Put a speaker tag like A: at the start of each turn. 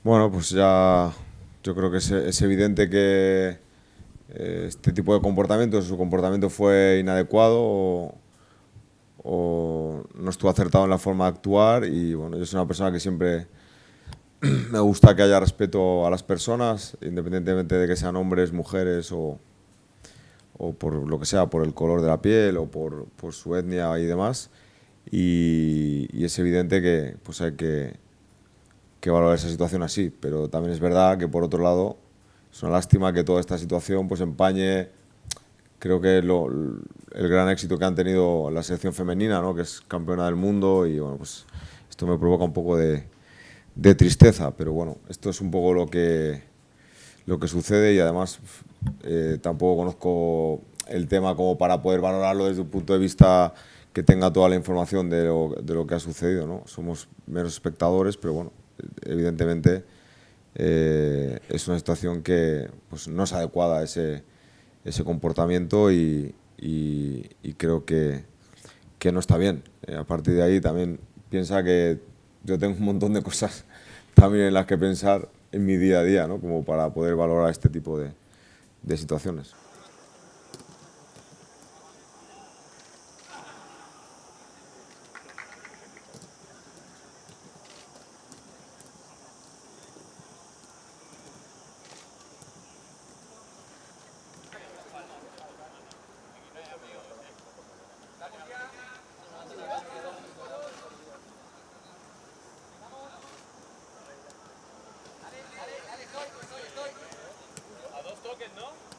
A: Bueno, pues ya yo creo que es evidente que este tipo de comportamiento, su comportamiento fue inadecuado o no estuvo acertado en la forma de actuar y bueno, yo soy una persona que siempre me gusta que haya respeto a las personas, independientemente de que sean hombres, mujeres o por lo que sea, por el color de la piel o por su etnia y demás. Y es evidente que pues hay que valorar esa situación así, pero también es verdad que por otro lado es una lástima que toda esta situación pues empañe, creo que el gran éxito que han tenido la selección femenina, ¿no? Que es campeona del mundo y bueno, pues esto me provoca un poco de tristeza, pero bueno, esto es un poco lo que sucede y además tampoco conozco el tema como para poder valorarlo desde un punto de vista que tenga toda la información de lo que ha sucedido, ¿no? Somos meros espectadores, pero bueno, evidentemente es una situación que pues, no es adecuada a ese comportamiento y creo que no está bien. A partir de ahí también piensa que yo tengo un montón de cosas también en las que pensar en mi día a día, ¿no? Como para poder valorar este tipo de situaciones.
B: A dos toques, ¿no?